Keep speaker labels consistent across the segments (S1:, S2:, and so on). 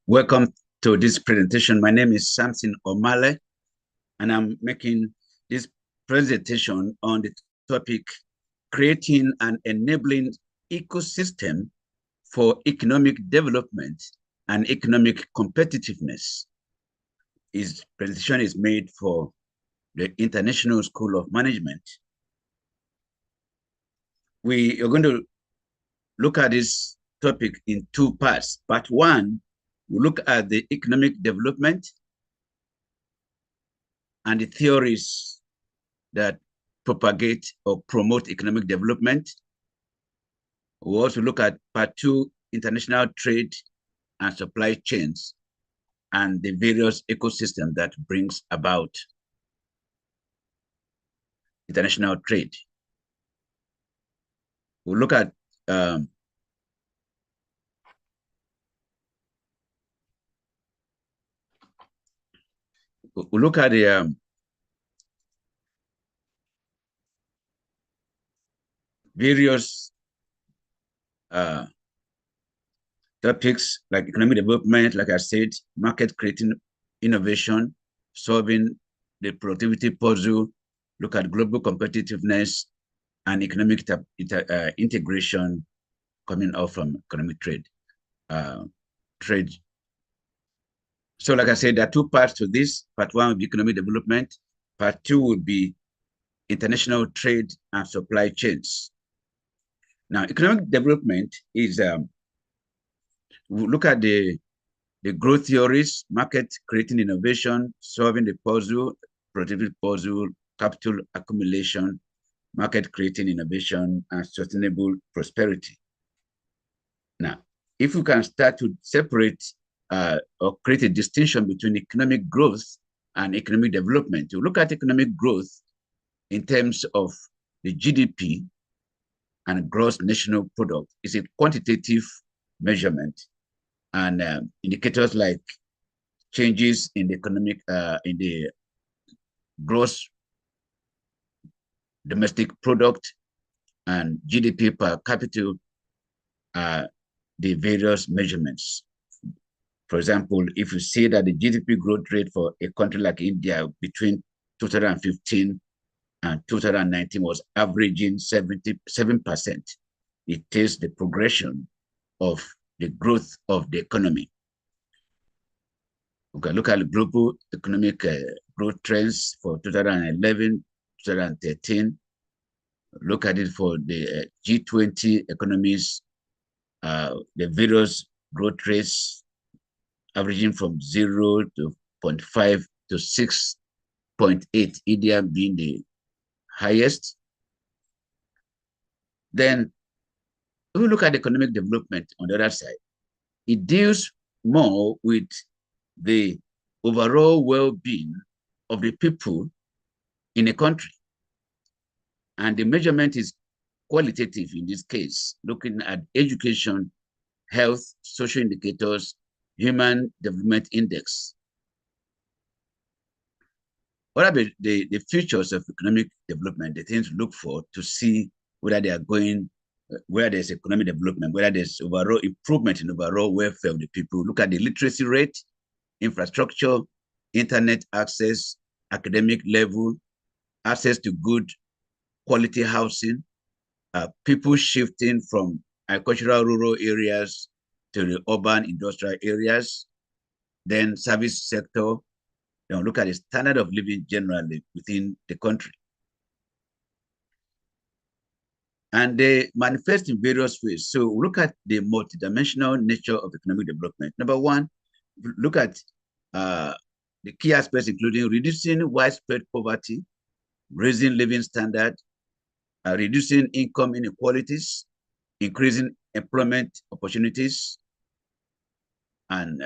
S1: Welcome to this presentation. My name is Samson Omale, and I'm making this presentation on the topic creating an enabling ecosystem for economic development and economic competitiveness. This presentation is made for the International School of Management. We are going to look at this topic in two parts. Part one, we look at the economic development and the theories that propagate or promote economic development. We'll also look at part two, international trade and supply chains and the various ecosystems that brings about international trade. We'll look at the various topics like economic development, like I said, market creating innovation, solving the productivity puzzle, look at global competitiveness and economic integration coming out from economic trade. So like I said, there are two parts to this. Part one will be economic development. Part two would be international trade and supply chains. Now, economic development is, we look at the growth theories, market creating innovation, solving the puzzle, productivity puzzle, capital accumulation, market creating innovation, and sustainable prosperity. Now, if we can start to separate or create a distinction between economic growth and economic development, to look at economic growth in terms of the GDP and gross national product is a quantitative measurement, and indicators like changes in the economic in the gross domestic product and GDP per capita are the various measurements. For example, if you see that the GDP growth rate for a country like India between 2015 and 2019 was averaging 77%, it is the progression of the growth of the economy. We can look at the global economic growth trends for 2011, 2013. Look at it for the G20 economies, the various growth rates averaging from 0 to 0.5 to 6.8, India being the highest. Then if we look at economic development on the other side, it deals more with the overall well-being of the people in a country. And the measurement is qualitative in this case, looking at education, health, social indicators, human development index. What are the features of economic development, the things to look for to see whether they are going, where there's economic development, whether there's overall improvement in overall welfare of the people? Look at the literacy rate, infrastructure, internet access, academic level, access to good quality housing, people shifting from agricultural rural areas to the urban industrial areas, then service sector. Then look at the standard of living generally within the country. And they manifest in various ways. So look at the multidimensional nature of economic development. Number one, look at the key aspects, including reducing widespread poverty, raising living standard, reducing income inequalities, increasing employment opportunities, and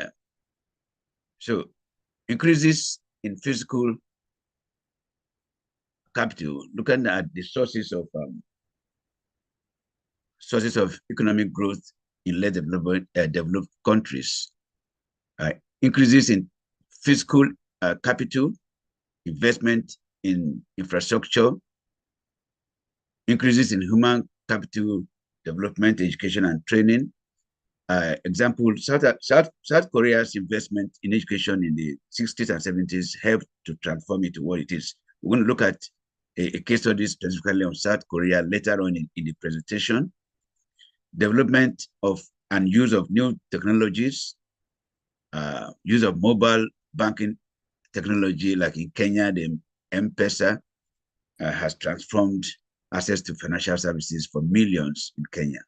S1: so increases in physical capital, looking at the sources of economic growth in less developed countries, increases in physical capital, investment in infrastructure, increases in human capital development, education, and training, example, South Korea's investment in education in the 60s and 70s helped to transform it to what it is. We're going to look at a case study specifically on South Korea later on in the presentation. Development of and use of new technologies, use of mobile banking technology, like in Kenya, the M-Pesa has transformed access to financial services for millions in Kenya.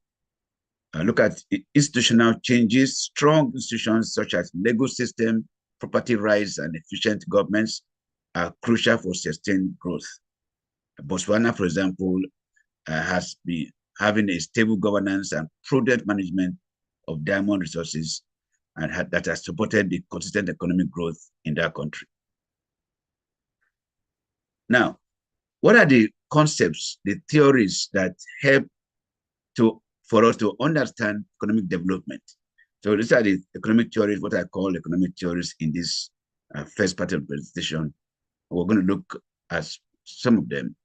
S1: Look at institutional changes. Strong institutions such as legal system, property rights, and efficient governments are crucial for sustained growth. Botswana, for example, has been having a stable governance and prudent management of diamond resources, and that has supported the consistent economic growth in that country. Now, what are the concepts, the theories that help for us to understand economic development? So these are the economic theories, what I call economic theories in this first part of the presentation. We're going to look at some of them.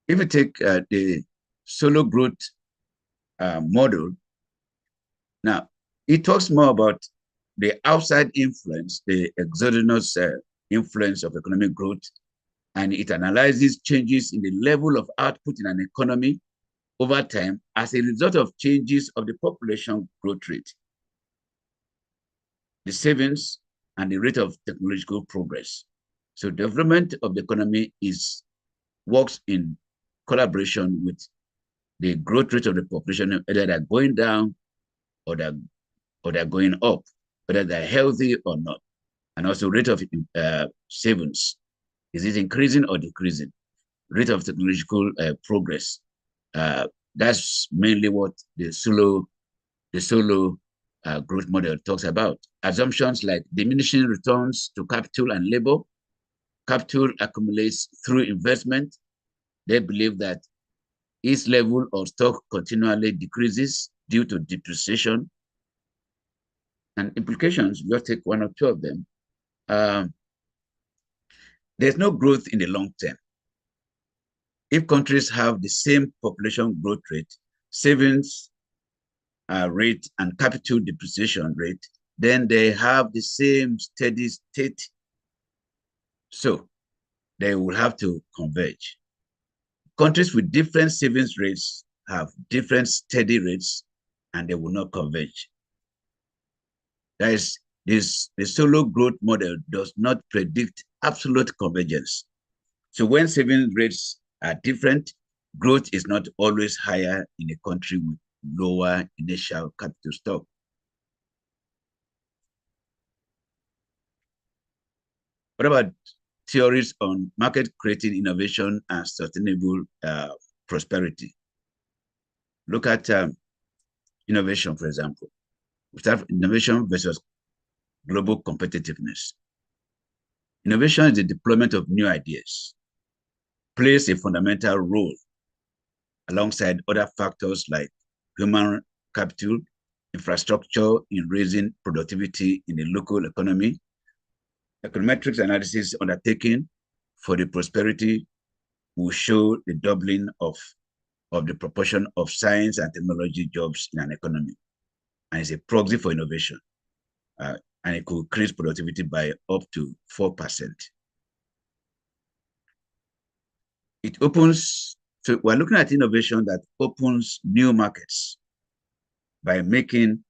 S1: If you take the solo growth model, now it talks more about the outside influence, the exogenous influence of economic growth, and it analyzes changes in the level of output in an economy over time as a result of changes of the population growth rate, the savings, and the rate of technological progress. So development of the economy works in collaboration with the growth rate of the population, whether they're going down or they're going up, whether they're healthy or not, and also rate of savings. Is it increasing or decreasing? Rate of technological progress. That's mainly what the solo growth model talks about. Assumptions like diminishing returns to capital and labor. Capital accumulates through investment. They believe that its level of stock continually decreases due to depreciation. And implications, we'll take one or two of them. There's no growth in the long term. If countries have the same population growth rate, savings rate, and capital depreciation rate, then they have the same steady state. So they will have to converge. Countries with different savings rates have different steady rates, and they will not converge. That is, the solo growth model does not predict absolute convergence. So when savings rates are different, growth is not always higher in a country with lower initial capital stock. What about theories on market creating innovation and sustainable prosperity? Look at innovation, for example. We start innovation versus global competitiveness. Innovation is the deployment of new ideas, plays a fundamental role alongside other factors like human capital, infrastructure in raising productivity in the local economy. Econometrics analysis undertaken for the prosperity will show the doubling of the proportion of science and technology jobs in an economy. And it's a proxy for innovation. And it could increase productivity by up to 4%. It opens, so we're looking at innovation that opens new markets by making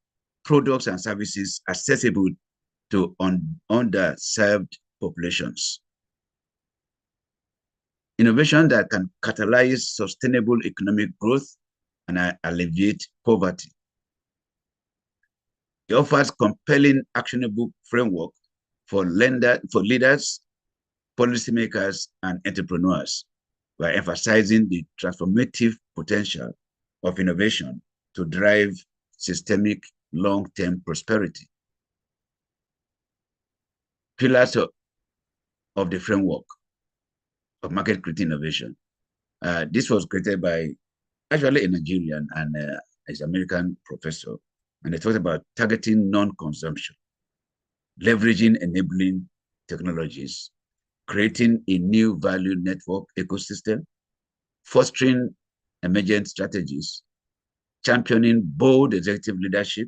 S1: products and services accessible to underserved populations. Innovation that can catalyze sustainable economic growth and alleviate poverty. It offers compelling, actionable framework for leaders, policymakers, and entrepreneurs by emphasizing the transformative potential of innovation to drive systemic long-term prosperity. Pillars of the framework of market creating innovation. This was created by actually a Nigerian and an American professor. And they talked about targeting non-consumption, leveraging enabling technologies, creating a new value network ecosystem, fostering emergent strategies, championing bold executive leadership,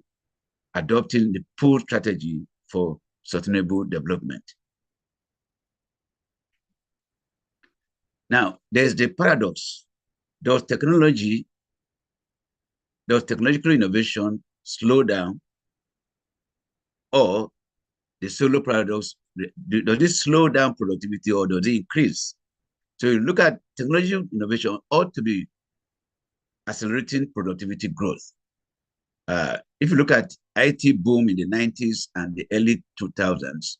S1: adopting the pull strategy for sustainable development. Now, there's the paradox. Does technological innovation slow down, or the solo paradox, does it slow down productivity or does it increase? So you look at technology innovation ought to be accelerating productivity growth. If you look at IT boom in the 90s and the early 2000s,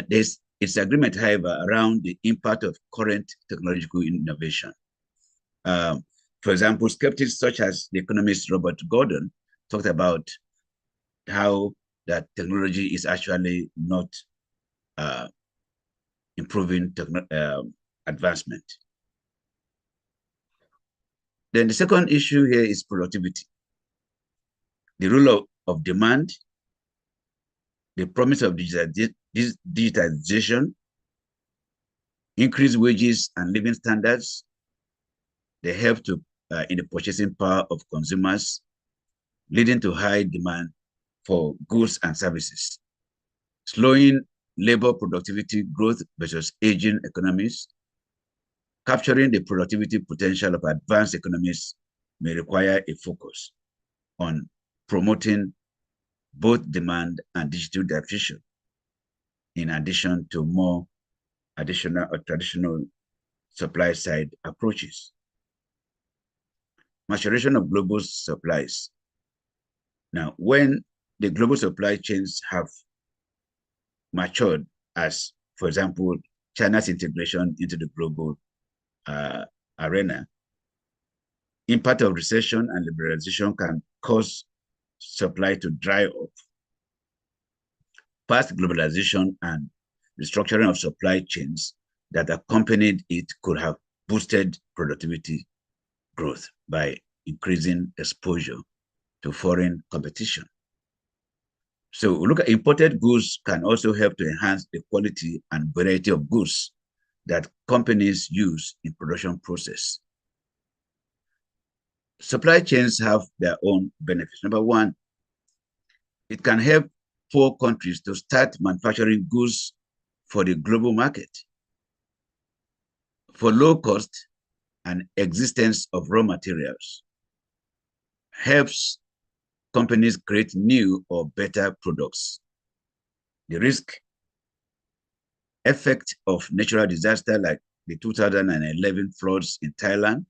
S1: there's agreement, however, around the impact of current technological innovation. For example, skeptics such as the economist Robert Gordon talked about how that technology is actually not improving advancement. Then the second issue here is productivity. The rule of demand, the promise of digitization, increased wages and living standards, they help to in the purchasing power of consumers, leading to high demand for goods and services. Slowing labor productivity growth versus aging economies, capturing the productivity potential of advanced economies may require a focus on promoting both demand and digital diffusion, in addition to more additional or traditional supply side approaches. Maturation of global supplies. Now, when the global supply chains have matured, as for example, China's integration into the global arena, impact of recession and liberalization can cause supply to dry up. Past globalization and restructuring of supply chains that accompanied it could have boosted productivity growth by increasing exposure to foreign competition. So look at imported goods can also help to enhance the quality and variety of goods that companies use in production process. Supply chains have their own benefits. Number one, it can help poor countries to start manufacturing goods for the global market for low cost and existence of raw materials. Helps companies create new or better products. The risk effect of natural disaster like the 2011 floods in Thailand,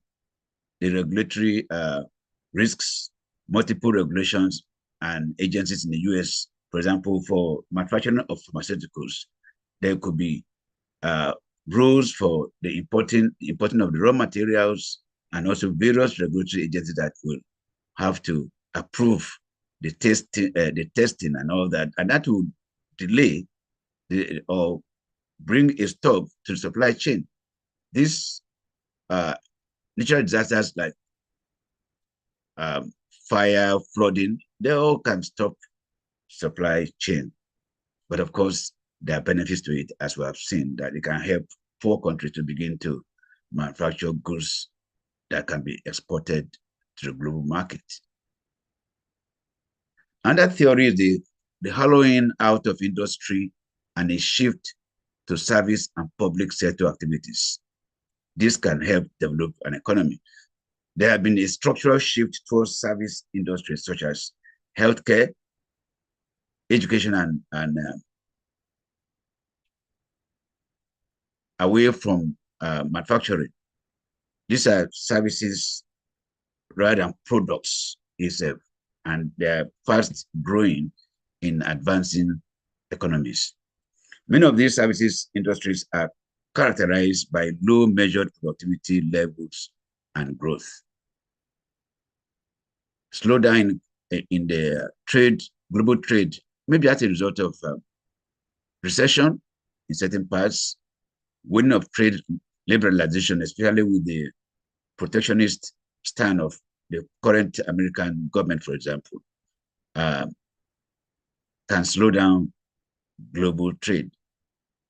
S1: the regulatory risks, multiple regulations and agencies in the US, for example, for manufacturing of pharmaceuticals, there could be rules for the importing of the raw materials and also various regulatory agencies that will have to approve the testing and all that, and that will delay or bring a stop to the supply chain. These natural disasters like fire, flooding, they all can stop supply chain. But of course, there are benefits to it, as we have seen, that it can help poor countries to begin to manufacture goods that can be exported to the global market. Another theory is the hollowing out of industry and a shift to service and public sector activities. This can help develop an economy. There have been a structural shift towards service industries such as healthcare, education, and away from manufacturing. These are services rather than products itself, and they're fast growing in advancing economies. Many of these services industries are characterized by low measured productivity levels and growth. Slowdown in the global trade, maybe as a result of recession in certain parts, winning of trade liberalization, especially with the protectionist stand of the current American government, for example, can slow down global trade.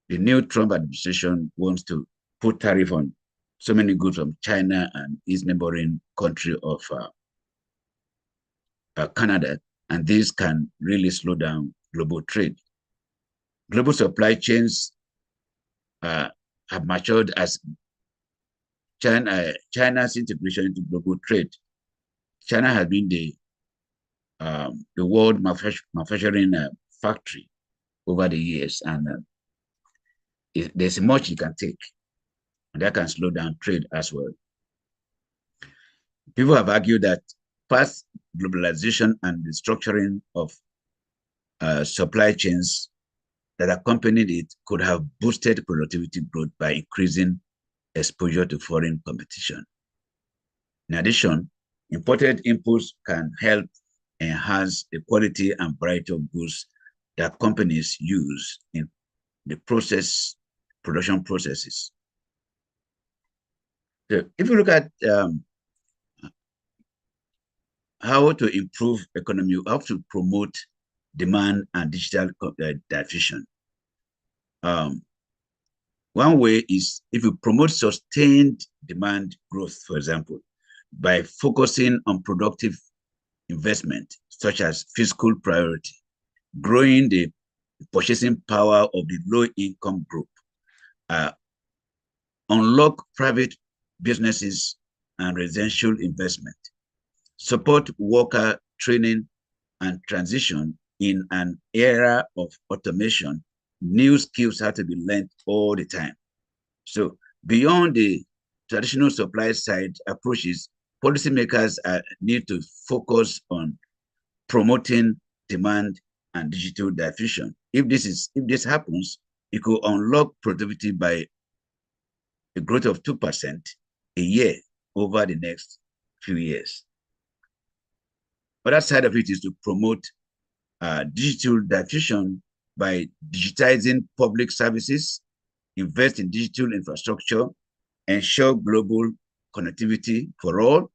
S1: The new Trump administration wants to put tariff on so many goods from China and its neighboring country of Canada, and this can really slow down global trade. Global supply chains have matured as China's integration into global trade. China has been the world manufacturing factory over the years, and there's much you can take, and that can slow down trade as well. People have argued that past globalization and the structuring of supply chains that accompanied it could have boosted productivity growth by increasing exposure to foreign competition. In addition, imported inputs can help enhance the quality and variety of goods that companies use in the production processes. So if you look at how to improve economy, how to promote demand and digital diffusion. One way is if you promote sustained demand growth, for example, by focusing on productive investment, such as fiscal priority, growing the purchasing power of the low-income group, unlock private businesses and residential investment, support worker training and transition in an era of automation. New skills have to be learned all the time. So beyond the traditional supply side approaches, policymakers need to focus on promoting demand and digital diffusion. If this happens, it could unlock productivity by a growth of 2% a year over the next few years. Other side of it is to promote digital diffusion by digitizing public services, invest in digital infrastructure, ensure global connectivity for all,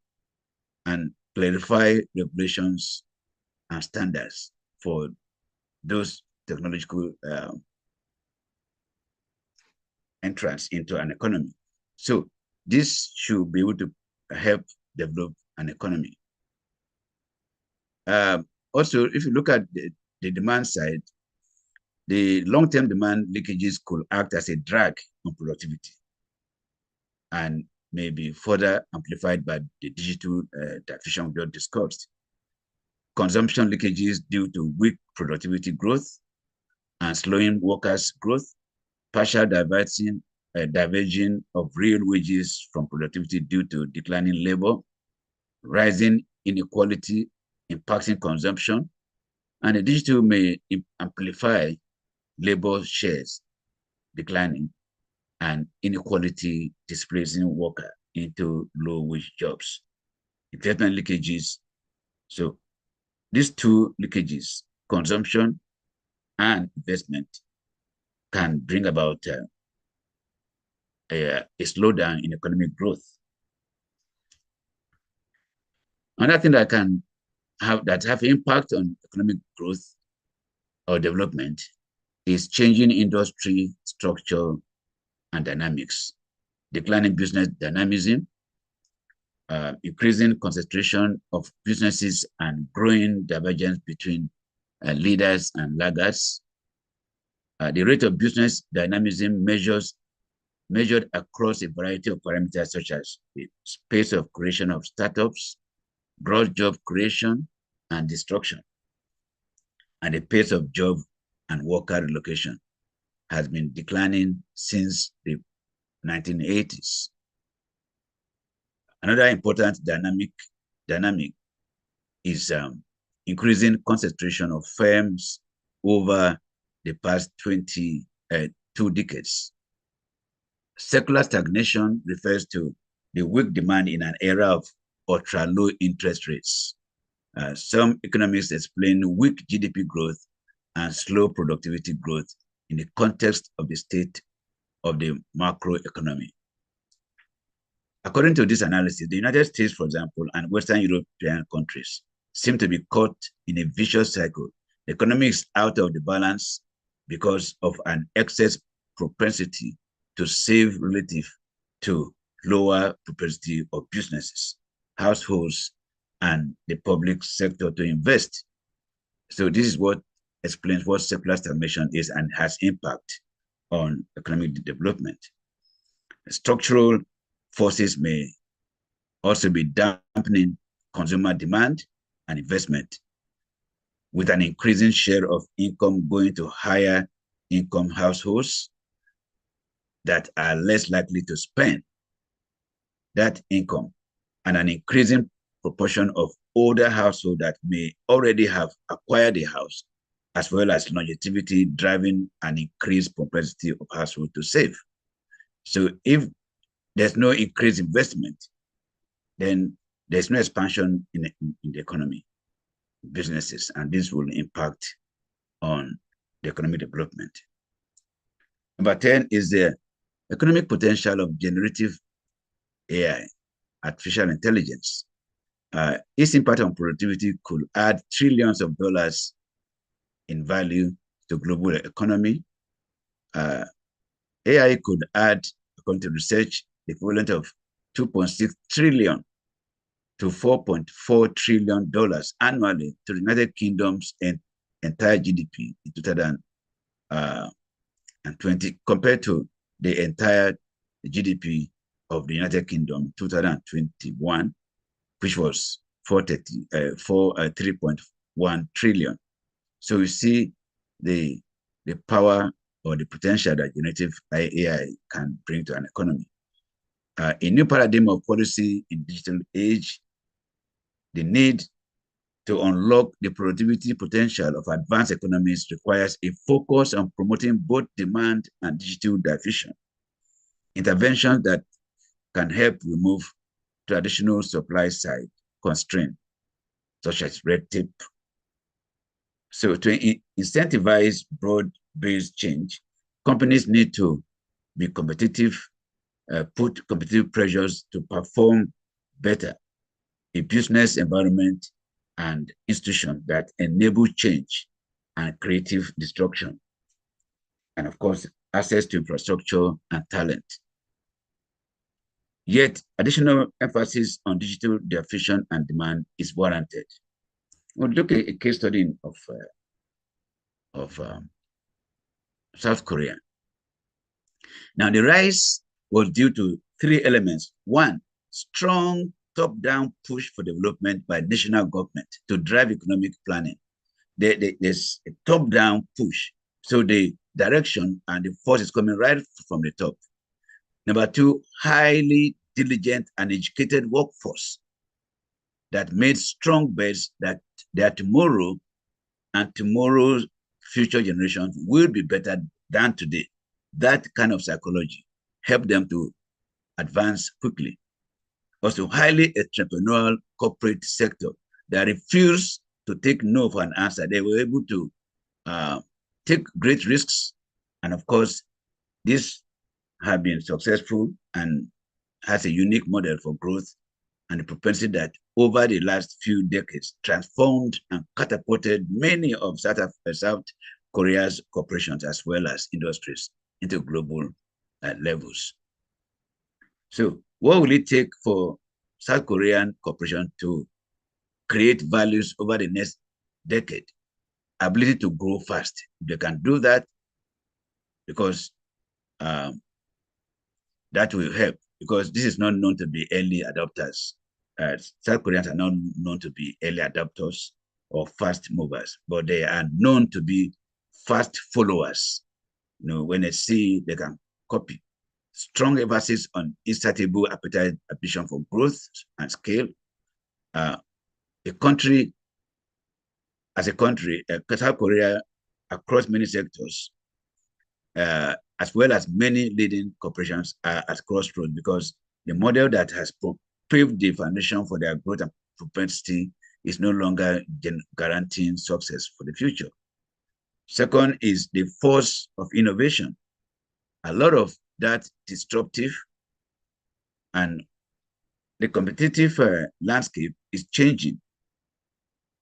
S1: and clarify regulations and standards for those technological entrance into an economy. So this should be able to help develop an economy. Also, if you look at the demand side, the long-term demand leakages could act as a drag on productivity and may be further amplified by the digital diffusion we just discussed. Consumption leakages due to weak productivity growth and slowing workers' growth, partial diverging of real wages from productivity due to declining labor, rising inequality impacting consumption, and the digital may amplify labor shares declining and inequality displacing worker into low-wage jobs. Investment leakages. So these two leakages, consumption and investment, can bring about a slowdown in economic growth. Another thing that can have impact on economic growth or development is changing industry structure and dynamics, declining business dynamism, increasing concentration of businesses and growing divergence between leaders and laggards. The rate of business dynamism measured across a variety of parameters such as the pace of creation of startups, gross job creation and destruction, and the pace of job and worker relocation has been declining since the 1980s. Another important dynamic is increasing concentration of firms over the past 2 decades. Secular stagnation refers to the weak demand in an era of ultra-low interest rates. Some economists explain weak GDP growth and slow productivity growth in the context of the state of the macroeconomy. According to this analysis, the United States, for example, and Western European countries seem to be caught in a vicious cycle. The economy is out of the balance because of an excess propensity to save relative to lower propensity of businesses, households, and the public sector to invest. So this is what explains what secular stagnation is and has impact on economic development. Structural forces may also be dampening consumer demand and investment, with an increasing share of income going to higher income households that are less likely to spend that income, and an increasing proportion of older households that may already have acquired a house, as well as longevity driving an increased propensity of households to save. So if there's no increased investment, then there's no expansion in the economy, businesses, and this will impact on the economic development. Number 10 is the economic potential of generative AI, artificial intelligence. Its impact on productivity could add trillions of dollars in value to global economy. AI could add, according to research, the equivalent of 2.6 trillion to $4.4 trillion annually to the United Kingdom's entire GDP in 2020, compared to the entire GDP of the United Kingdom in 2021, which was 3.1 trillion. So you see the power or the potential that generative AI can bring to an economy. A new paradigm of policy in digital age, the need to unlock the productivity potential of advanced economies requires a focus on promoting both demand and digital diffusion. Interventions that can help remove traditional supply side constraints, such as red tape. So to incentivize broad-based change, companies need to be competitive, put competitive pressures to perform better, a business environment and institutions that enable change and creative destruction. And of course, access to infrastructure and talent. Yet, additional emphasis on digital diffusion and demand is warranted. We'll look at a case study of South Korea. Now, the rise was due to three elements. One, strong top-down push for development by national government to drive economic planning. There's a top-down push. So the direction and the force is coming right from the top. Number two, highly diligent and educated workforce that made strong bets that their tomorrow and tomorrow's future generations will be better than today. That kind of psychology helped them to advance quickly. Also, highly entrepreneurial corporate sector that refused to take no for an answer. They were able to take great risks. And of course, this has been successful and has a unique model for growth and the propensity that over the last few decades transformed and catapulted many of South Korea's corporations as well as industries into global levels. So what will it take for South Korean corporation to create values over the next decade? Ability to grow fast. They can do that because that will help, because this is not known to be early adopters. South Koreans are not known to be early adopters or fast movers, but they are known to be fast followers. You know, when they see, they can copy. Strong emphasis on insatiable appetite, ambition for growth and scale. As a country, South Korea, across many sectors, as well as many leading corporations, are at crossroads because the model that has paved the foundation for their growth and propensity is no longer guaranteeing success for the future. Second is the force of innovation. A lot of that disruptive and the competitive landscape is changing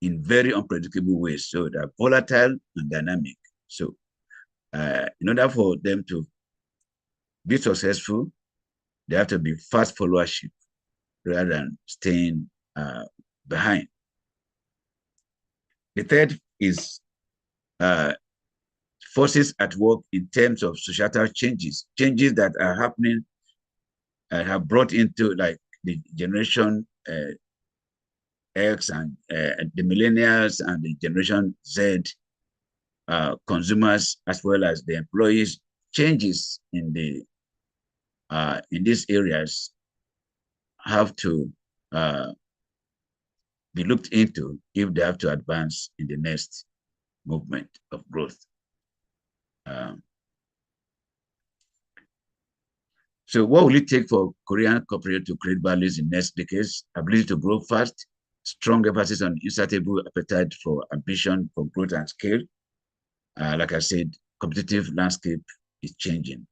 S1: in very unpredictable ways. So they're volatile and dynamic. So in order for them to be successful, they have to be fast followership rather than staying behind. The third is forces at work in terms of societal changes that are happening, have brought into like the generation X and the millennials and the generation Z consumers, as well as the employees. Changes in these areas have to be looked into if they have to advance in the next movement of growth. So what will it take for Korean corporate to create values in next decades? Ability to grow fast, strong emphasis on insatiable appetite for ambition, for growth and scale. Like I said, competitive landscape is changing.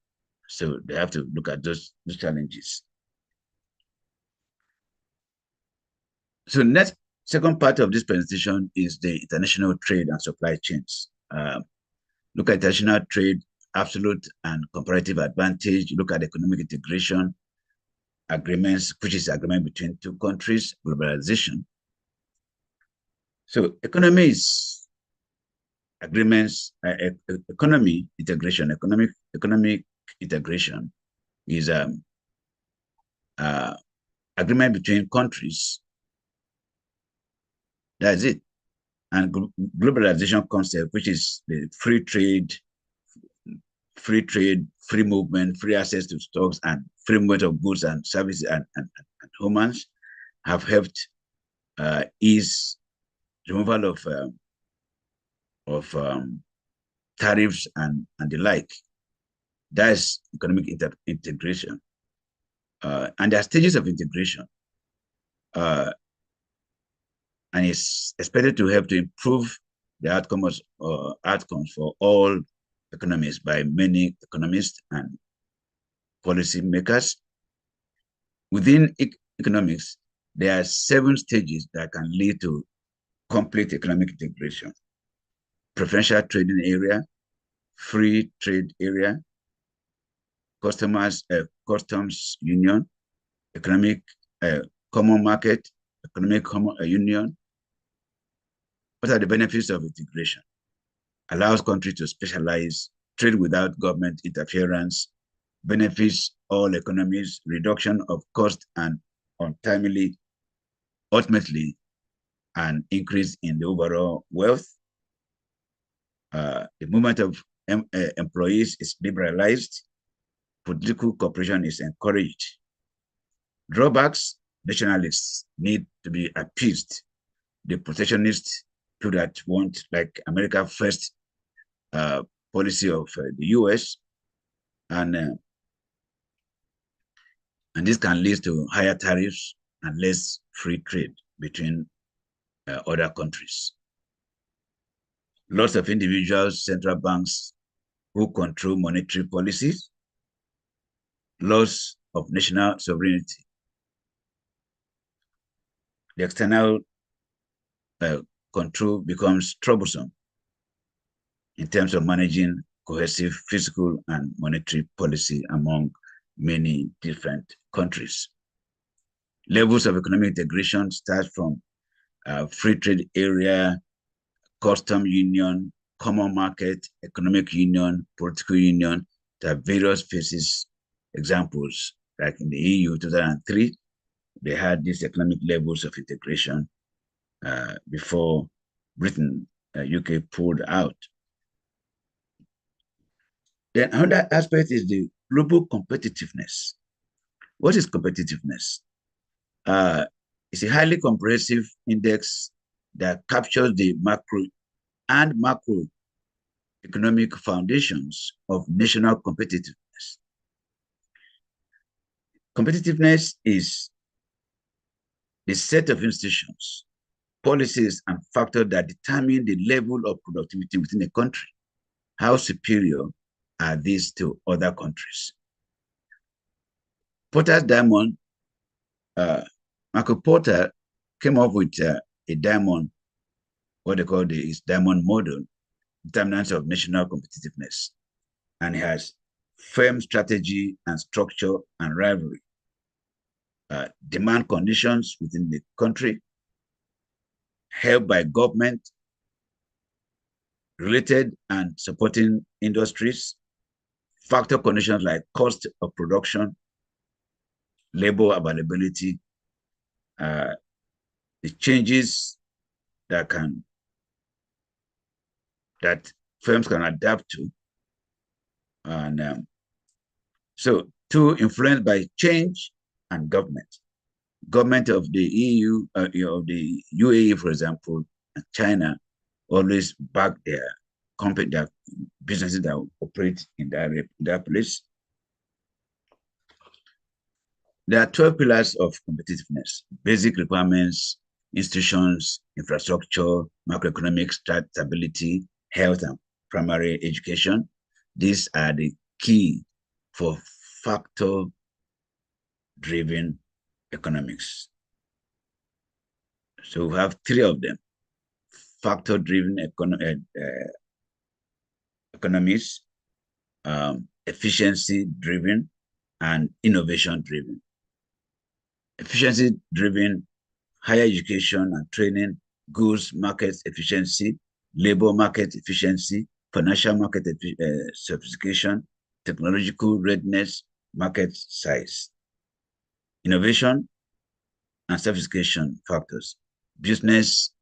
S1: So they have to look at those challenges. So next, second part of this presentation is the international trade and supply chains. Look at international trade, absolute and comparative advantage. Look at economic integration, agreements, which is agreement between two countries, globalization. So economy is agreements, economic integration is agreement between countries. That's it. And globalization concept, which is the free trade, free movement, free access to stocks, and free movement of goods and services and humans, have helped ease removal of tariffs and the like. That's economic integration. And there are stages of integration. And it's expected to help to improve the outcomes for all economies by many economists and policymakers. Within economics, there are 7 stages that can lead to complete economic integration: preferential trading area, free trade area, customs union, economic common market, economic common union. What are the benefits of integration? Allows countries to specialize, trade without government interference, benefits all economies, reduction of cost and ultimately an increase in the overall wealth. The movement of employees is liberalized. Political cooperation is encouraged. Drawbacks: nationalists need to be appeased. The protectionists, people that want like America first policy of the US, and this can lead to higher tariffs and less free trade between other countries. Lots of individuals, central banks who control monetary policies, loss of national sovereignty. The external control becomes troublesome in terms of managing cohesive fiscal and monetary policy among many different countries. Levels of economic integration start from free trade area, custom union, common market, economic union, political union. There are various phases. Examples, like in the EU 2003, they had these economic levels of integration before Britain, UK pulled out. Then another aspect is the global competitiveness. What is competitiveness? It's a highly comprehensive index that captures the macro and macroeconomic foundations of national competitiveness. Competitiveness is the set of institutions, policies, and factors that determine the level of productivity within a country. How superior are these to other countries? Porter's diamond, Michael Porter came up with a diamond, what they call his diamond model, determinants of national competitiveness. And it has firm strategy and structure and rivalry, demand conditions within the country, help by government, related and supporting industries, factor conditions like cost of production, labor availability, the changes that firms can adapt to, and so two, influenced by change and government. Government of the EU, of the UAE, for example, and China always back their company, their businesses that operate in that place. There are 12 pillars of competitiveness: basic requirements, institutions, infrastructure, macroeconomic stability, health, and primary education. These are the key for factor-driven economics. So we have three of them: factor-driven economies, efficiency-driven, and innovation-driven. Efficiency-driven, higher education and training, goods market efficiency, labor market efficiency, financial market sophistication, technological readiness, market size. Innovation and sophistication factors: business,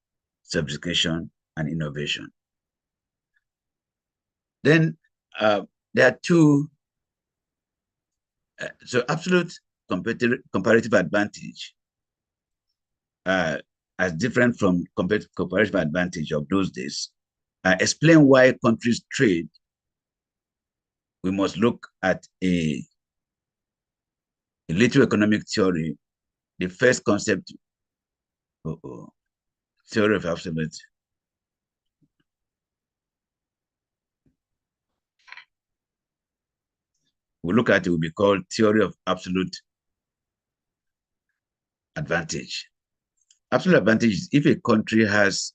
S1: sophistication, and innovation. Then there are two, so absolute comparative advantage as different from comparative advantage of those days. Explain why countries trade. We must look at a little economic theory. The first concept, theory of absolute. We look at it will be called theory of absolute advantage. Absolute advantage is if a country has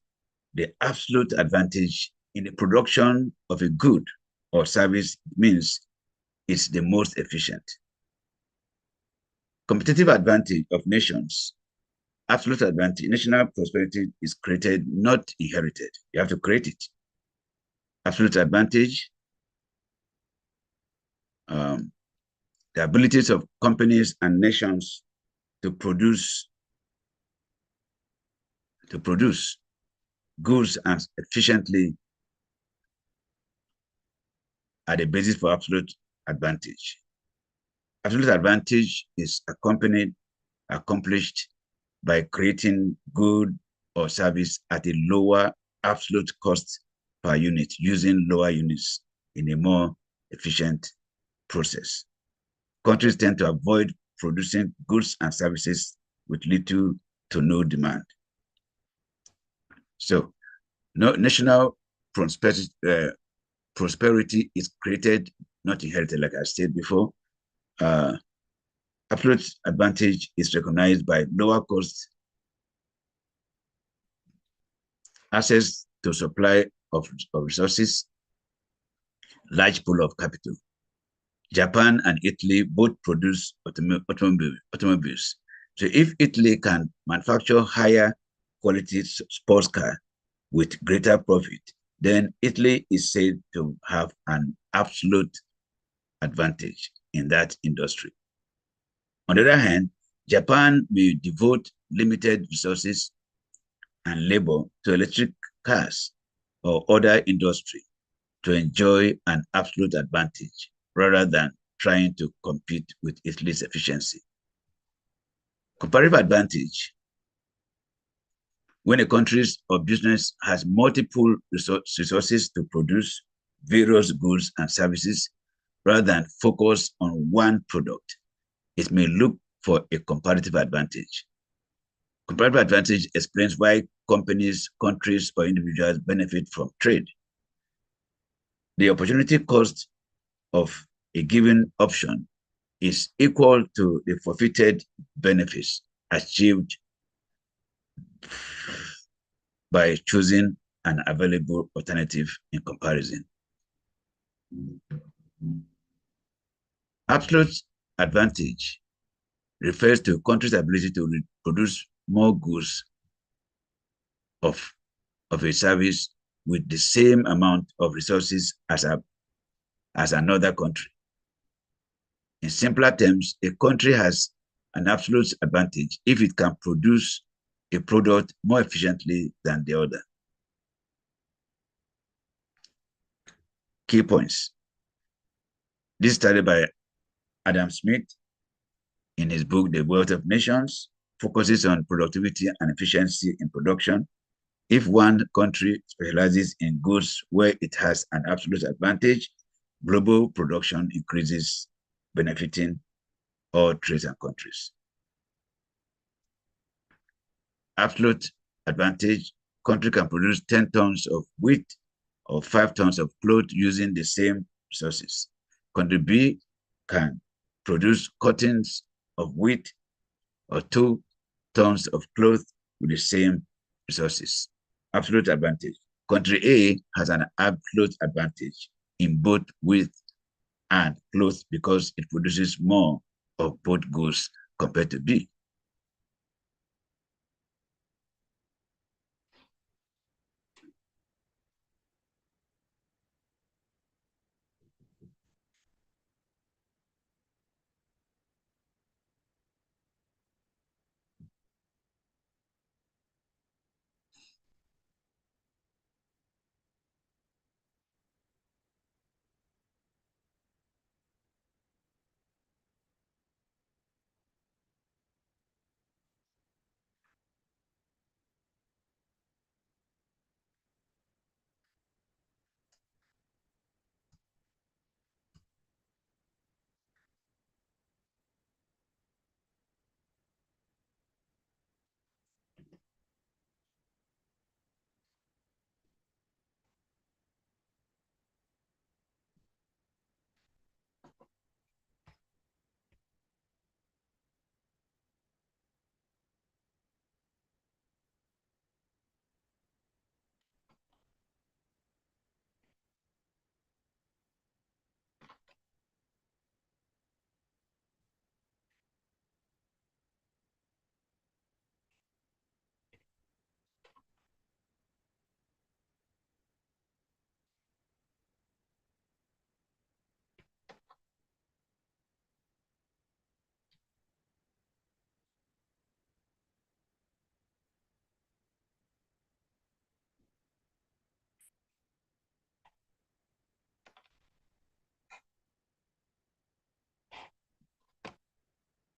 S1: the absolute advantage in the production of a good or service, means it's the most efficient. Competitive advantage of nations. Absolute advantage. National prosperity is created, not inherited. You have to create it. Absolute advantage. The abilities of companies and nations to produce goods and efficiently are the basis for absolute advantage. Absolute advantage is accomplished by creating good or service at a lower absolute cost per unit, using lower units in a more efficient process. Countries tend to avoid producing goods and services with little to no demand. So, national prosperity is created, not inherited, like I said before. Absolute advantage is recognized by lower cost, access to supply of resources, large pool of capital. Japan and Italy both produce automobiles. So if Italy can manufacture higher quality sports car with greater profit, then Italy is said to have an absolute advantage in that industry. On the other hand, Japan may devote limited resources and labor to electric cars or other industry to enjoy an absolute advantage rather than trying to compete with Italy's efficiency. Comparative advantage: when a country or business has multiple resources to produce various goods and services rather than focus on one product, it may look for a comparative advantage. Comparative advantage explains why companies, countries, or individuals benefit from trade. The opportunity cost of a given option is equal to the forfeited benefits achieved by choosing an available alternative in comparison. Absolute advantage refers to a country's ability to produce more goods of a service with the same amount of resources as another country. In simpler terms, a country has an absolute advantage if it can produce a product more efficiently than the other. Key points. This is studied by Adam Smith in his book, The Wealth of Nations, focuses on productivity and efficiency in production. If one country specializes in goods where it has an absolute advantage, global production increases, benefiting all trades and countries. Absolute advantage, country can produce 10 tons of wheat or 5 tons of cloth using the same resources. Country B can produce cottons of wheat or 2 tons of cloth with the same resources. Absolute advantage. Country A has an absolute advantage in both wheat and cloth because it produces more of both goods compared to B.